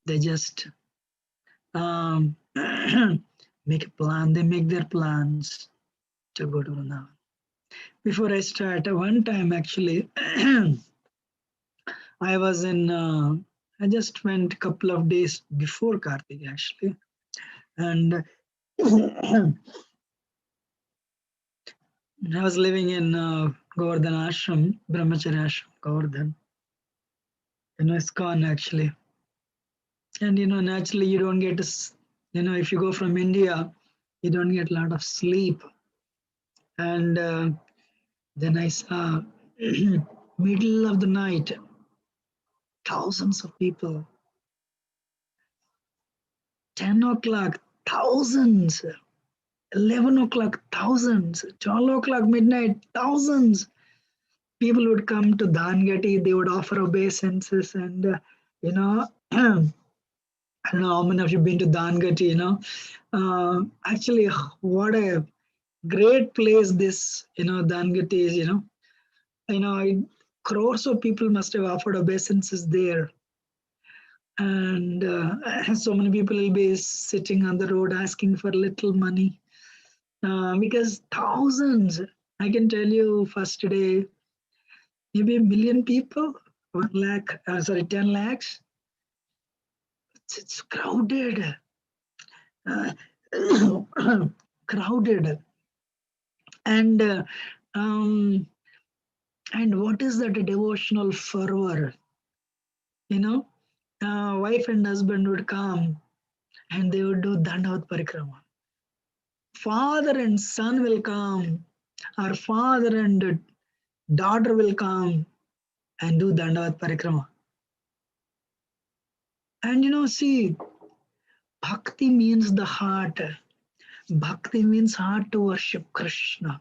They just make a plan. They make their plans to go to Vrindavan. Before I start, one time actually, I was in. I just went a couple of days before Kartik actually, and I was living in Govardhan Ashram, Brahmacharya Ashram, Govardhan, in ISKCON actually. And naturally, you don't get if you go from India, you don't get a lot of sleep. And then I saw middle of the night, thousands of people. 10 o'clock, thousands. 11 o'clock, thousands. 12 o'clock, midnight, thousands. People would come to Dhangati, they would offer obeisances, and I don't know how many of you been to Dhangati, actually, what a great place this, Dhangati is, crores of people must have offered obeisances there. And so many people will be sitting on the road asking for little money. Because thousands, I can tell you, first day, maybe 1 million people, 1 lakh, 10 lakhs. It's crowded. Uh, crowded. And what is that devotional fervor? Wife and husband would come and they would do Dandavat Parikrama. Father and son will come, or father and daughter will come and do Dandavat Parikrama. And see, bhakti means the heart. Bhakti means heart to worship Krishna.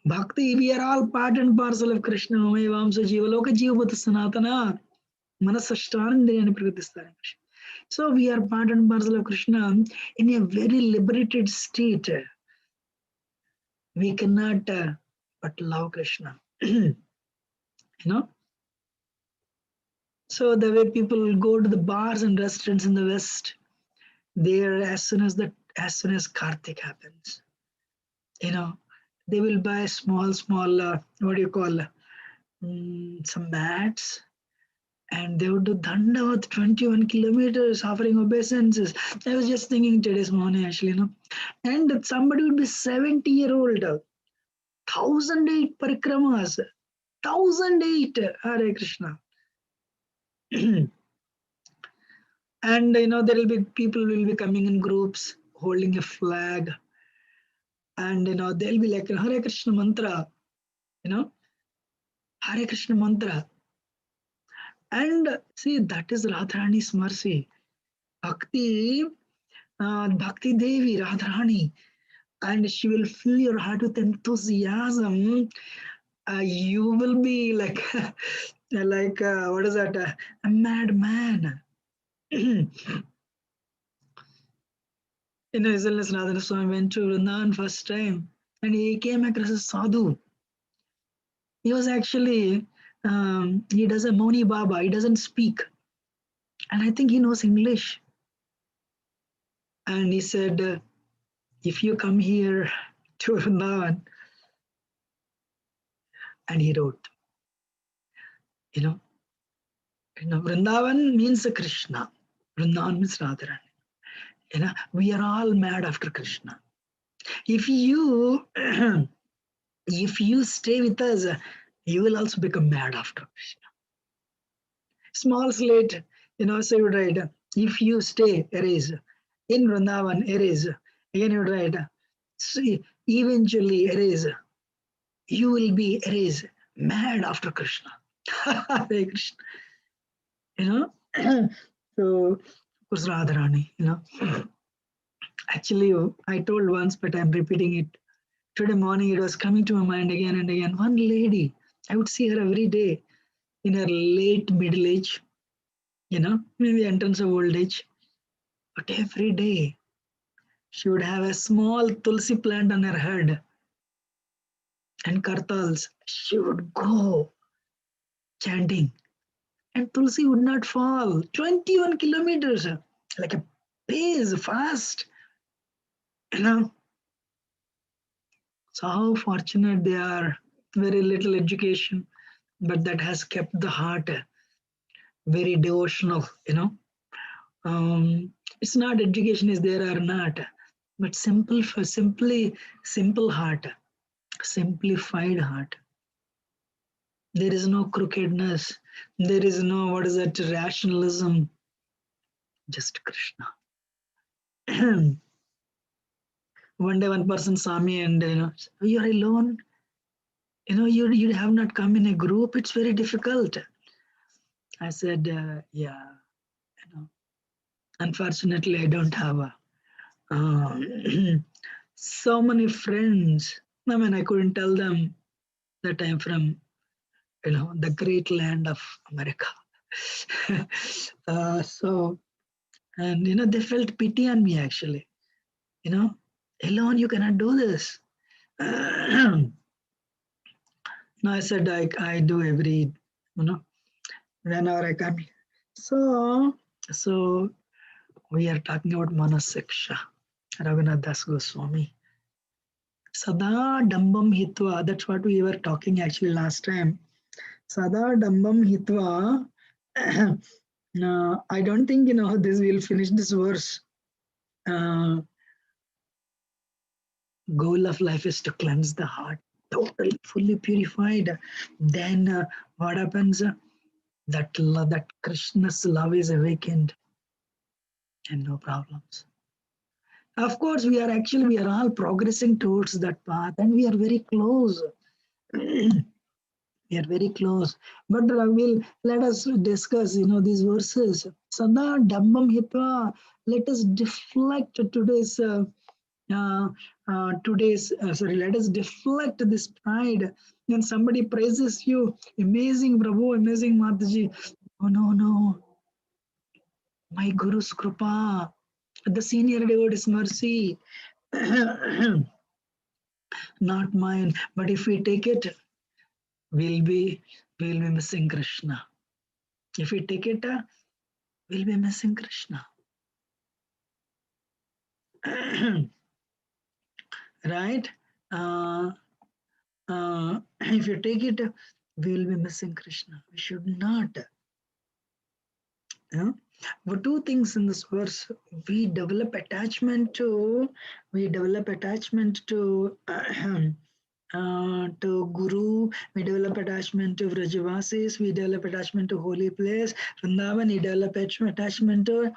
Bhakti, we are all part and parcel of Krishna. Vamsa Jiva Loka Jiva Bhuta Sanatana. Manahsiksha Pragatistha. So we are part and parcel of Krishna in a very liberated state. We cannot but love Krishna. So the way people go to the bars and restaurants in the West, there as soon as Kartik happens, they will buy small, what do you call, some mats, and they would do Dandavat 21 kilometers offering obeisances. I was just thinking today's morning actually, and somebody would be 70-year-old, 1008 parikramas, 1008 Hare Krishna. And there will be people will be coming in groups holding a flag, and they'll be like Hare Krishna mantra, Hare Krishna mantra. And see, that is Radharani's mercy. Bhakti, Bhakti Devi, Radharani, and she will fill your heart with enthusiasm. You will be like, what is that? A madman. His Illness Radha Swami went to Vrindavan first time, and he came across a sadhu. He was actually, he does a Moni Baba, he doesn't speak. And I think he knows English. And he said, if you come here to Vrindavan, and he wrote, Vrindavan means Krishna. Vrindavan means Radharani. We are all mad after Krishna. If you stay with us, you will also become mad after Krishna. Small slate, so you would write, if you stay, erase. In Vrindavan, erase. Again you would write, eventually erase. You will be erased, mad after Krishna. Hare Krishna. So, of course, Radharani, Actually, I told once, but I'm repeating it. Today morning, it was coming to my mind again and again. One lady, I would see her every day in her late middle age, maybe entrance of old age. But every day, she would have a small tulsi plant on her head and kartals. She would go chanting, and Tulsi would not fall. 21 kilometers, like a pace, fast. You know, so how fortunate they are. Very little education, but that has kept the heart very devotional. It's not education is there or not, but simple heart, simplified heart. There is no crookedness. There is no, what is that, rationalism. Just Krishna. One day one person saw me and, you're alone. You have not come in a group. It's very difficult. I said, yeah, unfortunately, I don't have so many friends. I mean, I couldn't tell them that I'm from, the great land of America. So, and, they felt pity on me actually. Alone you cannot do this. No, I said I do every, whenever I can. So we are talking about Manah-siksa, Raghunath Das Goswami. Sada dambam hitva, that's what we were talking actually last time. Sada dambam hitva, I don't think, this will finish this verse. Goal of life is to cleanse the heart, totally, fully purified. Then what happens? That love, that Krishna's love is awakened, and no problems. Of course, we are all progressing towards that path, and we are very close. We are very close. But let us discuss, these verses. Sada dhammam hitva. Let us deflect today's. Let us deflect this pride. When somebody praises you, amazing Prabhu, amazing Mataji. Oh no, my Guru's Krupa, the senior devotee's mercy, not mine. But if we take it, we'll be missing Krishna. If we take it, we'll be missing Krishna. Right? If you take it, we will be missing Krishna. We should not. But two things in this verse: we develop attachment to Guru, we develop attachment to Vrajavasis, we develop attachment to holy place, Vrindavan, we develop attachment to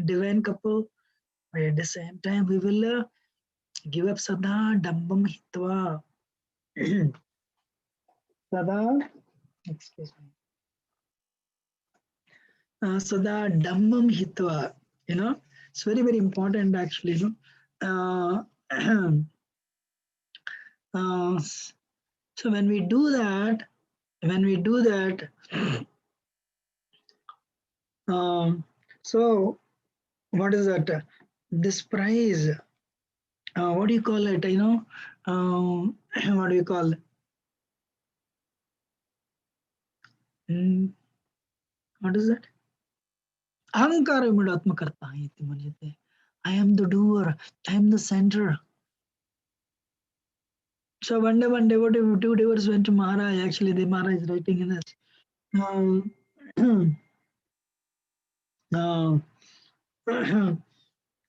divine couple. But at the same time, we will give up Sada Dambam Hitva. Sada, excuse me. Sada Dambam Hitva. It's very, very important actually. So when we do that, so what is that? This prize, what do you call it? What do you call it? What is that? Ahankara Mudatma Karta iti manyate. I am the doer, I am the center. So one day, two devotees went to Maharaj. Actually, the Maharaj is writing in this.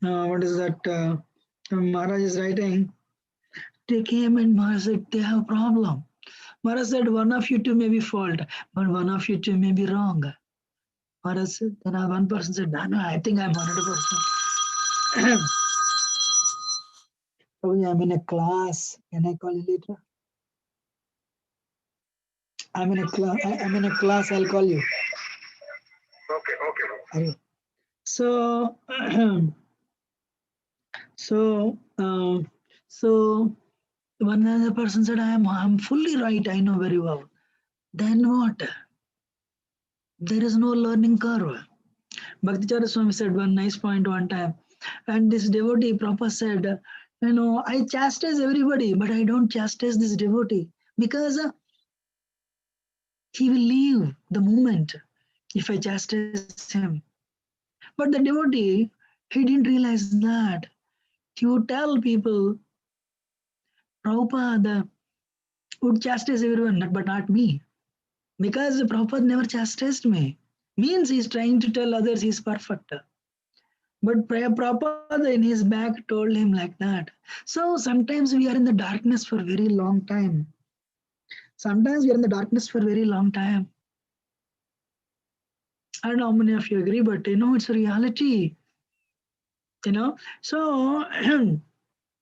What is that? Maharaj is writing. They came and Maharaj said, they have a problem. Maharaj said, one of you two may be fault, but one of you two may be wrong. Maharaj said, then one person said, no, I think I'm 100%. Probably I'm in a class. Can I call you later? I'm in a class. I'll call you. Okay. So, so one other person said, I'm fully right. I know very well. Then what? There is no learning curve. Bhakticharya Swami said one nice point one time. And this devotee Prabhupada said, I chastise everybody, but I don't chastise this devotee because he will leave the moment. if I chastise him. But the devotee, he didn't realize that. He would tell people, Prabhupada would chastise everyone, but not me. Because Prabhupada never chastised me. Means he's trying to tell others he's perfect. But Prabhupada in his back told him like that. So sometimes we are in the darkness for very long time. Sometimes we are in the darkness for very long time. I don't know how many of you agree, but it's a reality. So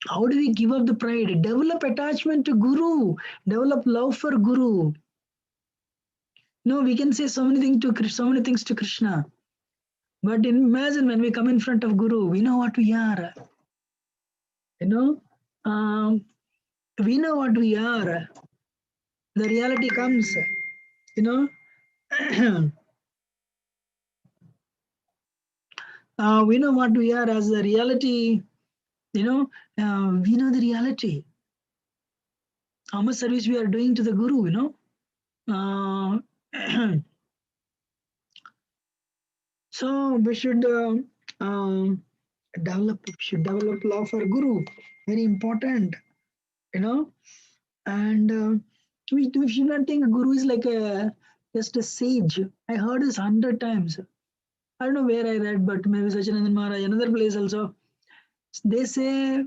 how do we give up the pride? Develop attachment to Guru. Develop love for Guru. No, we can say so many things to Krishna. But imagine when we come in front of Guru, we know what we are. You know, we know what we are. The reality comes. You know, we know what we are as the reality. We know the reality. How much service we are doing to the Guru. So we should develop love for Guru. Very important. You know, and we should not think Guru is like just a sage. I heard this 100 times. I don't know where I read, but maybe Sachinandan Maharaj, another place also. They say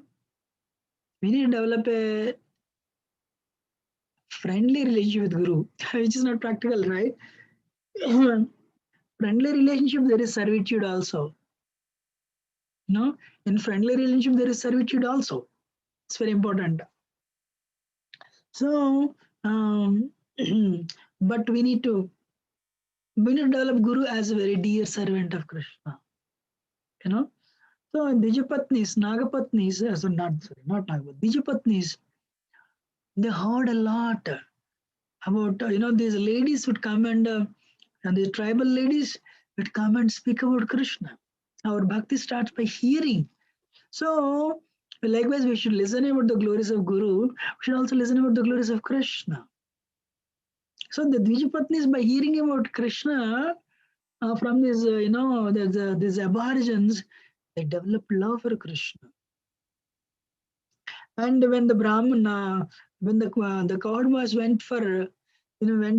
we need to develop a friendly relationship with Guru, which is not practical, right? Friendly relationship, there is servitude also. In friendly relationship, there is servitude also. It's very important. So, but we need to develop Guru as a very dear servant of Krishna. You know. So Dijapatnis, Nagapatnis, so not Nagapat, Dijapatnis, they heard a lot about, these ladies would come and the tribal ladies would come and speak about Krishna. Our bhakti starts by hearing. So, likewise, we should listen about the glories of Guru. We should also listen about the glories of Krishna. So, the Dijapatnis, by hearing about Krishna from these aborigines, they develop love for Krishna. And when the Brahmana, when the Kaudvas went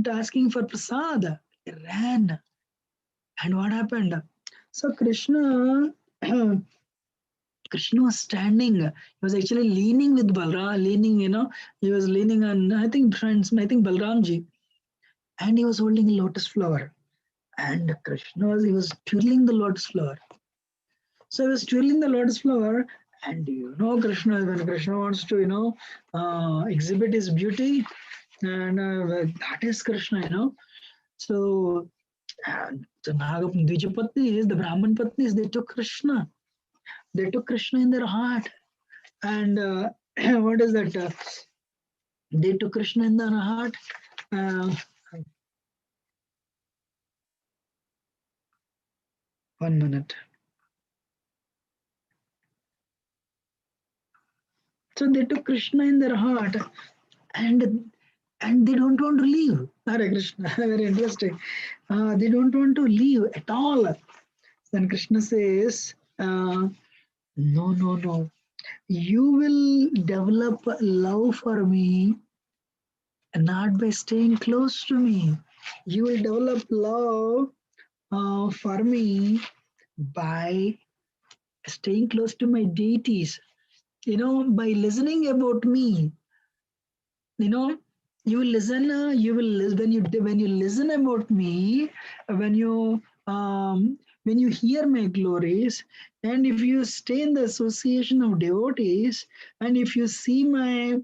asking for prasad, they ran. And what happened? So Krishna was standing. He was actually leaning with Balram, he was leaning on, I think Balramji, and he was holding a lotus flower. And he was twirling the lotus flower. So he was twirling the lotus flower, and Krishna, when Krishna wants to, exhibit his beauty, and that is Krishna. So the Dvijapatnis, the Brahman Patnis, they took Krishna. They took Krishna in their heart. And what is that? They took Krishna in their heart. Uh, 1 minute. So they took Krishna in their heart, and they don't want to leave. Hare Krishna, very interesting. They don't want to leave at all. Then Krishna says, no, no, no. You will develop love for me not by staying close to me. You will develop love for me by staying close to my deities. By listening about me. you know you will listen. When you listen about me, when you hear my glories, and if you stay in the association of devotees, and if you see my,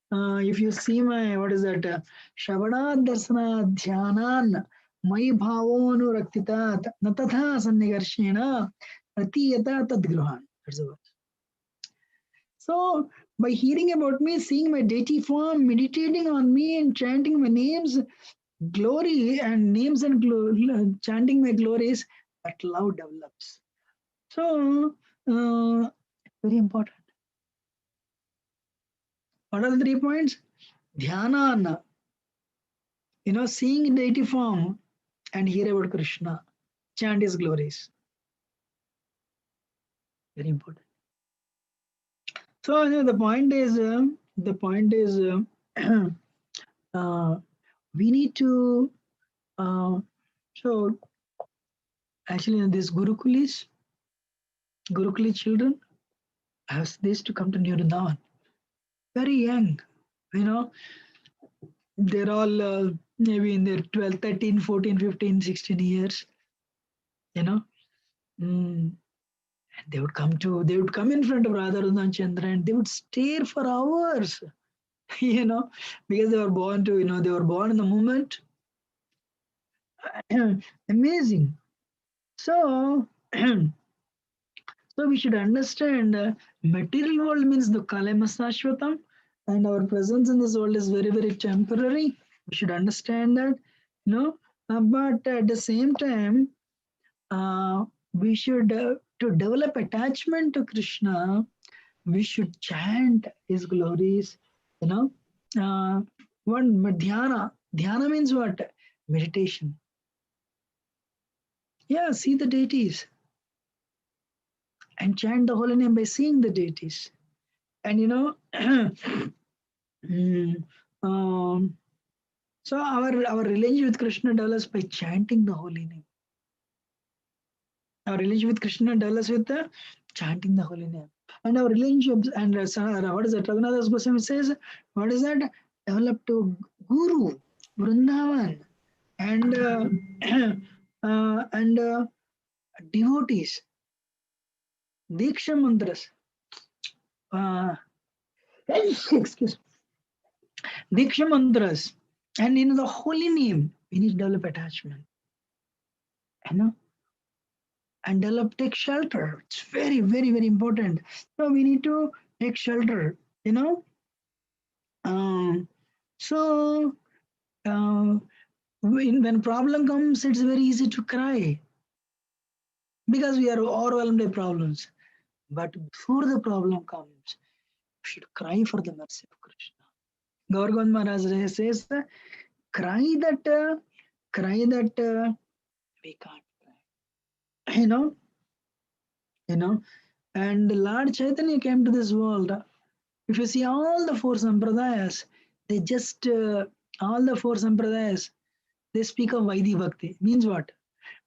what is that? Shravana darsana dhyanan mai bhavonu raktitat natatha sannigarshena pratiyata tadgruhan. That's the word. So, by hearing about me, seeing my deity form, meditating on me, and chanting my names, glory and names and chanting my glories, that love develops. So, very important. What are the 3 points? Dhyanana, seeing deity form. and hear about Krishna, chant his glories. Very important. So the point is, uh, we need to. So actually, these Gurukuli children have this to come to Nirvana. Very young, you know, they're all maybe in their 12, 13, 14, 15, 16 years, you know. Mm. And they would come in front of Radharundan Chandra and they would stare for hours, you know, because they were born to, they were born in the moment. Amazing. So, so we should understand material world means the kalamasashvatam, and our presence in this world is very, very temporary. We should understand that, but at the same time, we should, to develop attachment to Krishna, we should chant his glories, you know. One dhyana. Dhyana means what? Meditation. Yeah, see the deities and chant the holy name by seeing the deities. And so our relationship with Krishna develops by chanting the holy name. Our relationship with Krishna develops with chanting the holy name. And our relationships, and what is that? Raghunathas Das Goswami says, what is that? Develop to Guru, Vrindavan, and devotees, Diksha mantras. Excuse. Diksha mantras, and the holy name. We need to develop attachment. And take shelter. It's very, very, very important. So we need to take shelter. So when problem comes, it's very easy to cry because we are overwhelmed by problems. But before the problem comes, we should cry for the mercy of Krishna. Gaur Maharaj says, cry that we can't cry. And Lord Chaitanya came to this world. If you see all the four sampradayas, they just all the four sampradayas, they speak of Vaidhi Bhakti. Means what?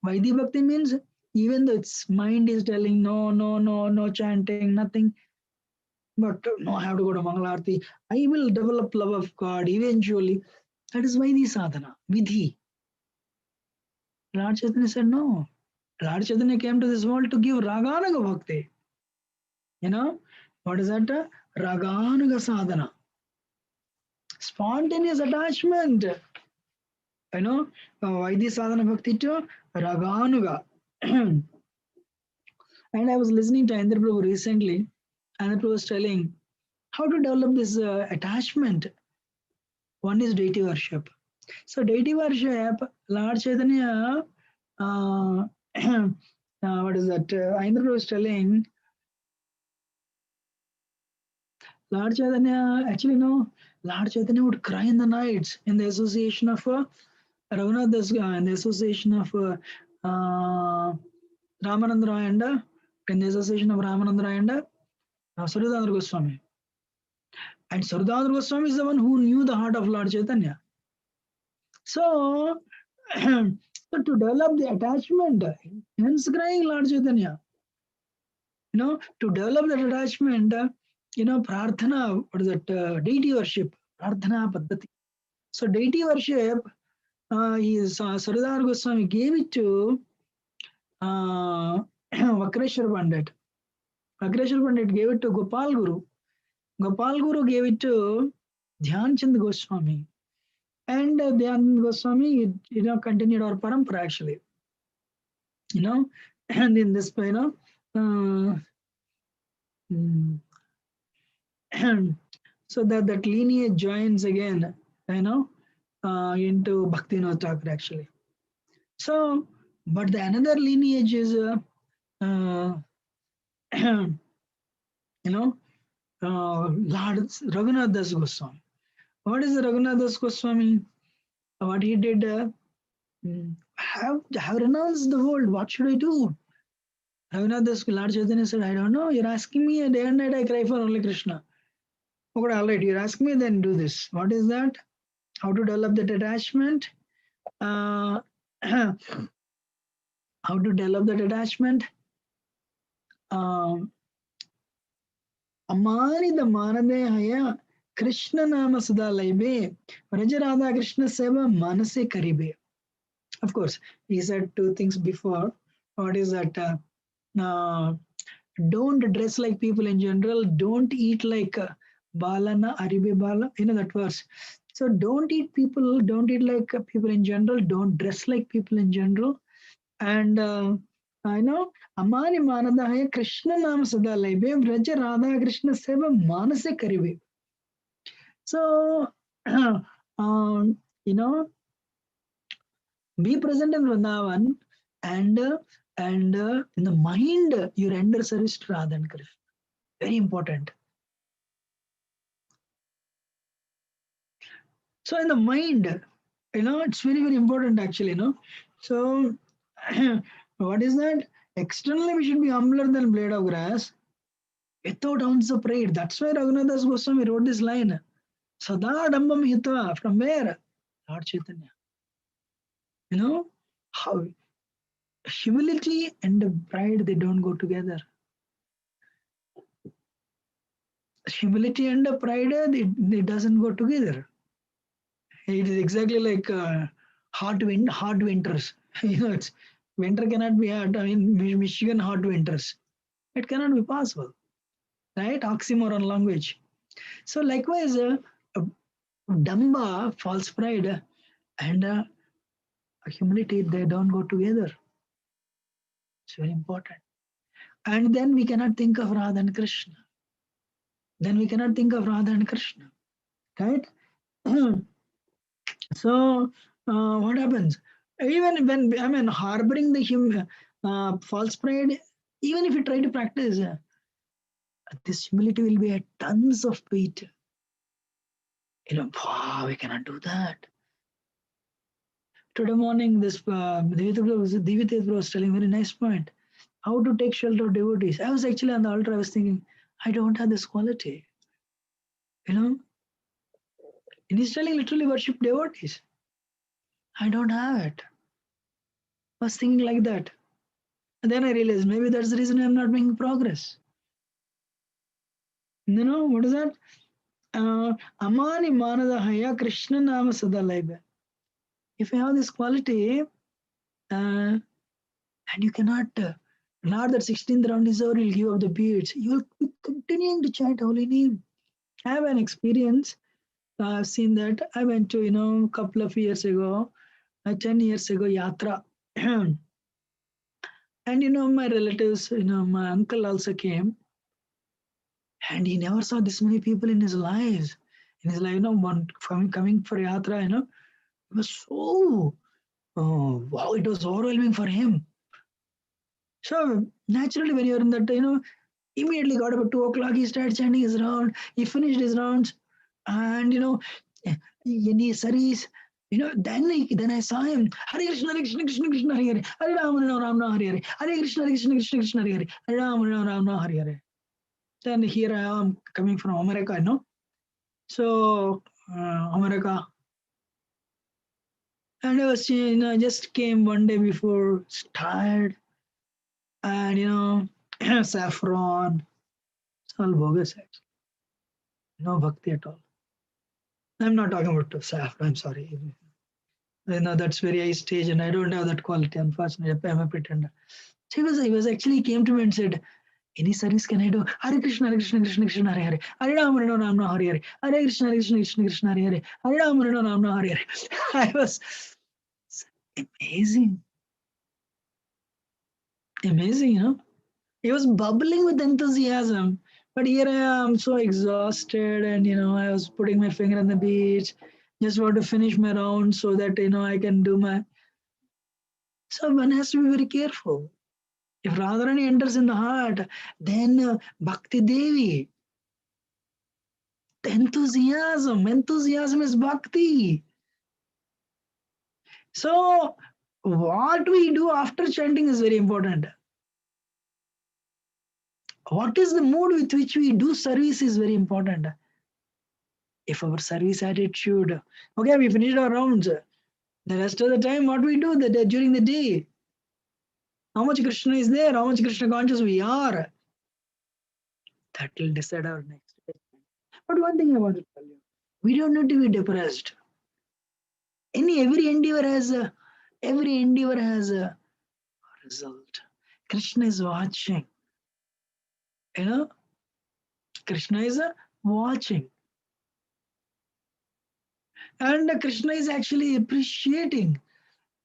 Vaidhi Bhakti means even though its mind is telling no chanting, nothing, but no, I have to go to Mangalarti. I will develop love of God eventually. That is Vaidhi sadhana, Vidhi. Lord Chaitanya said no. Lord Chaitanya came to this world to give Raganaga Bhakti. What is that? Raganaga sadhana. Spontaneous attachment. Vaidhi sadhana bhakti to Raganuga. And I was listening to Indra Prabhu recently. Indra Prabhu was telling how to develop this attachment. One is deity worship. So deity worship, Lord Chaitanya, what is that? Indra Prabhu was telling, Lord Chaitanya, actually no, Lord Chaitanya would cry in the nights in the association of Raghunath Das, in the association of Ramananda Roy and in the association of Ramananda Roy and Sarudandra Goswami. And Sarudandra Goswami is the one who knew the heart of Lord Chaitanya. So, to develop the attachment, hence crying Lord Chaitanya. To develop that attachment, prarthana, what is that? Deity worship, prarthana paddhati. So deity worship, Sarudar Goswami gave it to Vakreshwar Pandit. Vakreshwar Pandit gave it to Gopal Guru. Gopal Guru gave it to Dhyan Chand Goswami. And Dhyan Goswami, continued our parampara actually. And in this, so that lineage joins again, into Bhaktivinoda Thakur actually. So, but the another lineage is, Lord Raghunath Das Goswami. What is the Raghunath Das Goswami? What he did, have renounced the world. What should I do? Raghunath Das Lord Chaitanya said, I don't know. You're asking me, day and night I cry for only Krishna. Okay, all right, you're asking me, then do this. What is that? How to develop that attachment? Uh, how to develop that attachment? Amanida Manadehaya Krishna Nama Sada Laibe Rajarada Krishna Seva Manase Karibe. Of course, he said two things before. What is that? Don't dress like people in general. Don't eat like Balana Aribe Bala. You know that verse. So don't eat people. Don't eat like people in general. Don't dress like people in general. And I know Amani Manadahaya Krishna Nam Sada Laibe Vraja Radha Krishna Seva Manase Karibe. So you know, be present in Vrindavan and in the mind you render service to Radha and Krishna. Very important. So in the mind, it's very, very important actually, So what is that? Externally we should be humbler than blade of grass without ounce of pride. That's why Raghunath Das Goswami wrote this line. Sada Dambam Hitva. From where? Lord Chaitanya. How humility and pride, they don't go together. Humility and pride, it doesn't go together. It is exactly like hot winters. It's winter cannot be hot. I mean, Michigan hot winters. It cannot be possible, right? Oxymoron language. So likewise, Damba, false pride, and humility, they don't go together. It's very important. And then we cannot think of Radha and Krishna. Then we cannot think of Radha and Krishna, right? So what happens? Even when harboring the false pride, even if you try to practice, this humility will be at tons of weight. Wow, we cannot do that. Today morning, this Deity was telling a very nice point. How to take shelter of devotees. I was actually on the altar, I was thinking, I don't have this quality. And he's telling literally worship devotees. I don't have it. I was thinking like that. And then I realized maybe that's the reason I'm not making progress. What is that? Amani Manadahaya Krishna Nama Sadalaiba. If you have this quality, and you cannot, not that 16th round is over, you'll give up the beads. You'll be continuing to chant holy name. I have an experience. I've seen that. I went to, a couple of years ago, 10 years ago, Yatra. And, my relatives, my uncle also came. And he never saw this many people in his lives. In his life, one coming for Yatra, it was so, wow, it was overwhelming for him. So naturally, when you're in that, immediately got up at 2 o'clock, he started chanting his round. He finished his rounds, and any saris, then I saw him. Hare Krishna, Hare Krishna, Krishna Krishna, Hare Hare, Hare Rama, Rama Hare Hare, Hare Krishna, Krishna Krishna, Krishna Hare Hare, Hare Rama, Rama Hare Hare. Then here I am coming from America, So America, and I was, just came one day before, tired, and saffron, it's all bogus actually. No bhakti at all. I'm not talking about saffron. I'm sorry. That's very high stage, and I don't have that quality. Unfortunately, I'm a pretender. So he was actually came to me and said, "Any service can I do? Hare Krishna, Hare Krishna, Krishna Krishna, Hare Hare, Hare Rama, Rama Hare Hare, Hare Krishna, Hare Krishna, Krishna Krishna, Hare Hare, Hare Rama, Rama Hare Hare." I was amazing, amazing. He was bubbling with enthusiasm. But here I am, so exhausted, and I was putting my finger on the beach, just want to finish my round so that I can do my. So one has to be very careful. If Radharani enters in the heart, then Bhakti Devi, the enthusiasm is Bhakti. So what we do after chanting is very important. What is the mood with which we do service is very important. If our service attitude, okay, we finished our rounds. The rest of the time, what we do during the day, how much Krishna is there, how much Krishna conscious we are, that will decide our next day. But one thing I want to tell you, we don't need to be depressed. Every endeavor has a result. Krishna is watching. You know, Krishna is watching. And Krishna is actually appreciating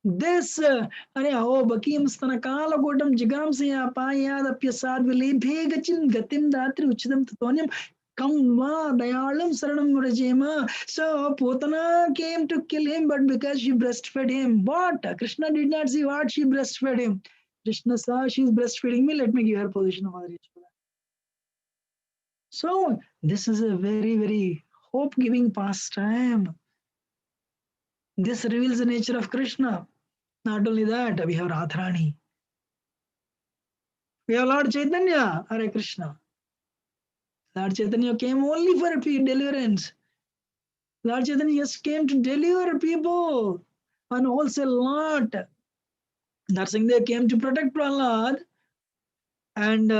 this. Are ho bakim stanakala godam jigam se apayadapya sadvile bhegachin gatim datri uchidam tatonyam kamva dayalam saranam rajema. So Putana came to kill him, but because she breastfed him. What? Krishna did not see what she breastfed him. Krishna saw she's breastfeeding me, let me give her position of Mother. So this is a very, very hope-giving pastime. This reveals the nature of Krishna. Not only that, we have Radharani. We have Lord Chaitanya, Hare Krishna. Lord Chaitanya came only for deliverance. Lord Chaitanya just came to deliver people on wholesale lot. Narsinghdev came to protect Prahlad, and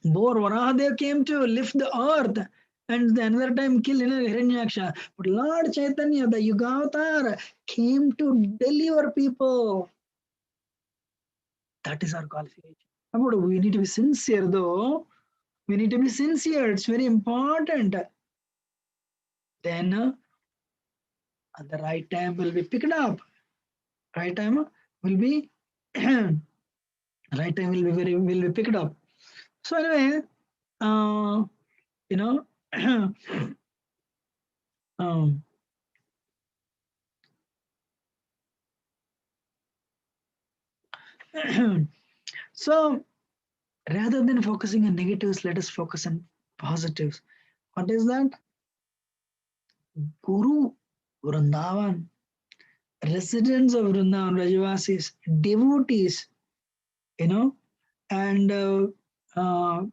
Varahadev came to lift the earth, and another time kill Hiranyaksha. But Lord Chaitanya, the Yugavatar, came to deliver people. That is our qualification. We need to be sincere though. We need to be sincere. It's very important. Then at the right time will be picked up. Right time will be right time will be picked up. So anyway, you know, um, so rather than focusing on negatives, let us focus on positives. What is that? Guru, Vrindavan, residents of Vrindavan, Rajavasis, devotees, and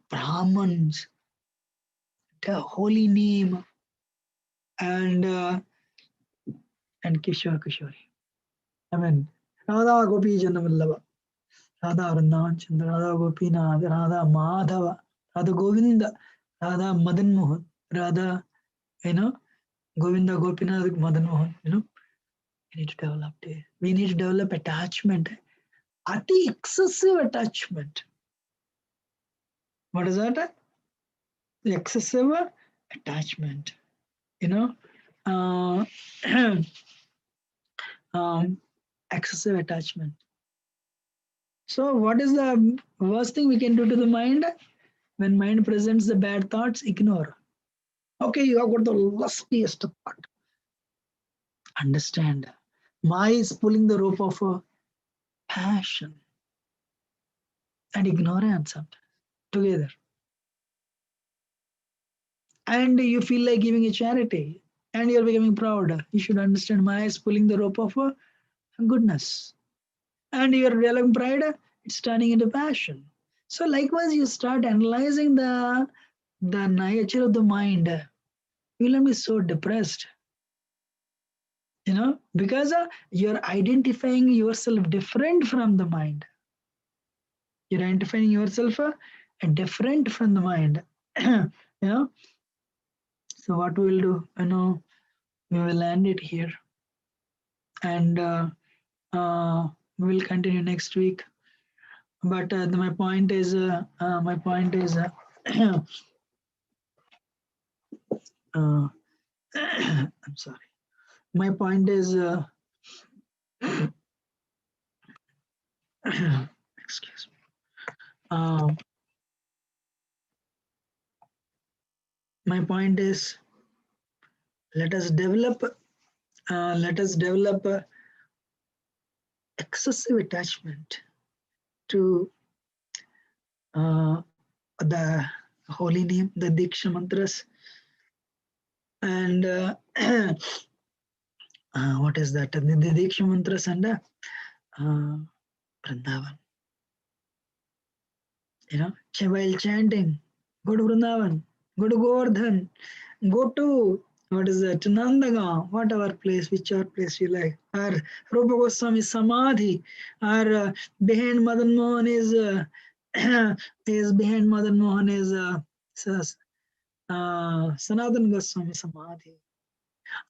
Brahmins, the holy name, and Kishore Kishore. I mean, Radha Gopi Janavallava, Radha Vrindavan Chandra, Radha Gopinath, Radha Madhava, Radha Govinda, Radha Madan Mohan, Radha, Govinda Gopinath Madan Mohan, we need to develop this. We need to develop attachment. Ati excessive attachment. What is that? The excessive attachment. Uh, excessive attachment. So what is the worst thing we can do to the mind? When mind presents the bad thoughts, ignore. Okay, you have got the lustiest thought. Understand. Maya is pulling the rope of passion and ignorance sometimes together. And you feel like giving a charity and you're becoming proud. You should understand Maya is pulling the rope of goodness. And you're developing pride, it's turning into passion. So likewise, you start analyzing the nature of the mind. You will not be so depressed. Because you're identifying yourself different from the mind. You're identifying yourself different from the mind. So what we will do, we will end it here, and we will continue next week. But my point is, I'm sorry. My point is, excuse me. My point is, let us develop excessive attachment to the holy name, the Diksha mantras, and what is that? The Diksha mantras and Vrindavan. While chanting, go to Vrindavan, go to Govardhan, go to, what is that, Nandagaon, whatever place, whichever place you like. Or Rupa Goswami Samadhi, or behind Madan Mohan is, behind Madan Mohan is Sanatan Goswami Samadhi.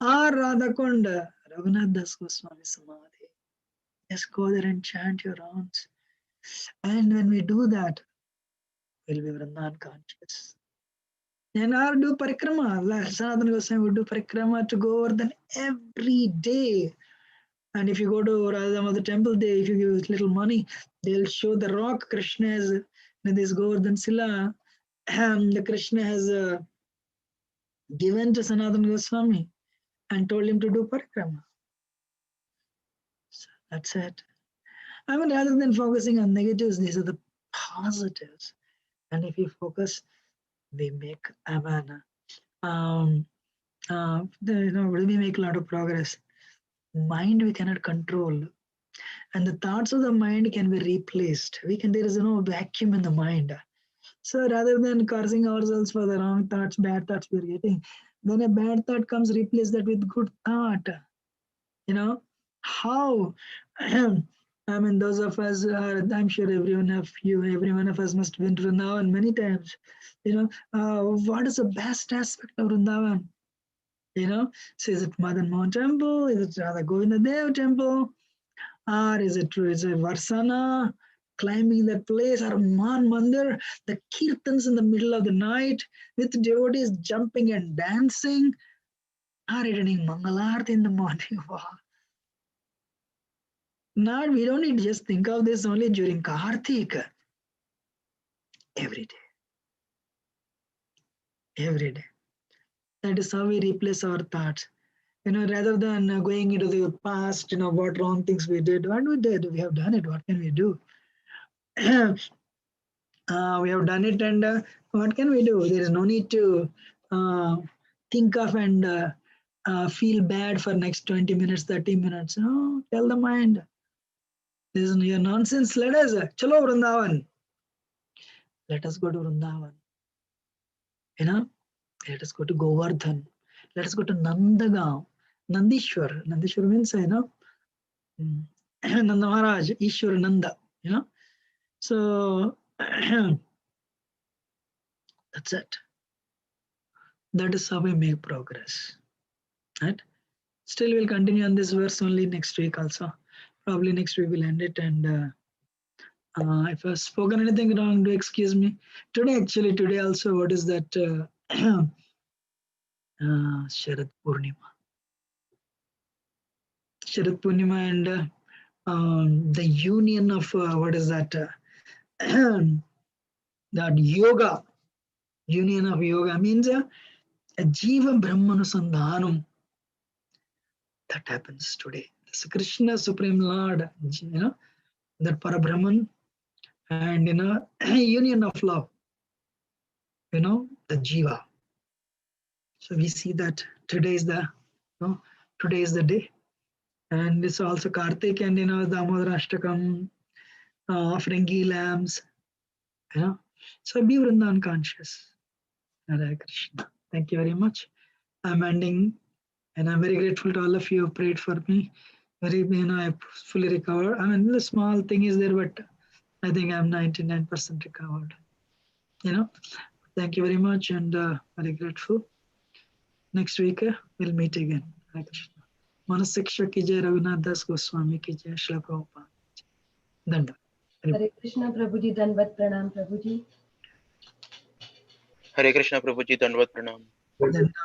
Or Radhakonda, Raghunath Das Goswami Samadhi. Just go there and chant your rounds. And when we do that, we'll be Vrindavan conscious. And our do parikrama. Sanatana Goswami would do parikrama to go over then every day. And if you go to Radha temple, if you give little money, they'll show the rock Krishna has in this Govardhan Sila. The Krishna has given to Sanatana Goswami and told him to do parikrama. So that's it. I mean, rather than focusing on negatives, these are the positives. And if you focus, we make amana. We make a lot of progress. Mind we cannot control, and the thoughts of the mind can be replaced. There is no vacuum in the mind. So rather than cursing ourselves for the wrong thoughts, bad thoughts we're getting, when a bad thought comes, replace that with good thought. How? I mean, those of us, I'm sure every one of us must have been to Vrindavan many times. What is the best aspect of Vrindavan? So is it Madan Mohan temple? Is it Radha Govinda Dev temple? Or is it Varsana, climbing that place, or Man Mandir, the kirtans in the middle of the night with devotees jumping and dancing, or attending Mangalarti in the morning? Wow. Now we don't need to just think of this only during Kartika. Every day. Every day. That is how we replace our thoughts. Rather than going into the past, what wrong things we did. What we did, we have done it. What can we do? We have done it, and what can we do? There is no need to think of and feel bad for next 20 minutes, 30 minutes. No, tell the mind. This is your nonsense. Let us, chalo Vrindavan. Let us go to Vrindavan. Let us go to Govardhan. Let us go to Nandagaon. Nandishwar. Nandishwar means, Nanda Maharaj, Ishwar Nanda, So, that's it. That is how we make progress. Right? Still, we'll continue on this verse only next week also. Probably next week we'll end it. And if I've spoken anything wrong, do excuse me. Today also, what is that? Sharad Purnima. Sharad Purnima and the union of, what is that? That yoga. Union of yoga means a Jiva Brahmanusandhanam. That happens today. This Krishna, Supreme Lord, that Parabrahman, and union of love, the Jiva. So we see that today is the day, and it's also Kartik, and Damodar Ashtakam, offering ghee lamps, So be Vrindavan conscious. Hare Krishna. Thank you very much. I'm ending. And I'm very grateful to all of you who prayed for me. I fully recovered. I mean, the small thing is there, but I think I'm 99% recovered. Thank you very much, and very grateful. Next week, we'll meet again. Hare Krishna. Manah-siksa ki jai, Raghunath Das Goswami ki jai, Srila Prabhupada. Danda. Hare Krishna, Prabhuji, Dandavat Pranam, Prabhuji. Hare Krishna, Prabhuji, Dandavat Pranam.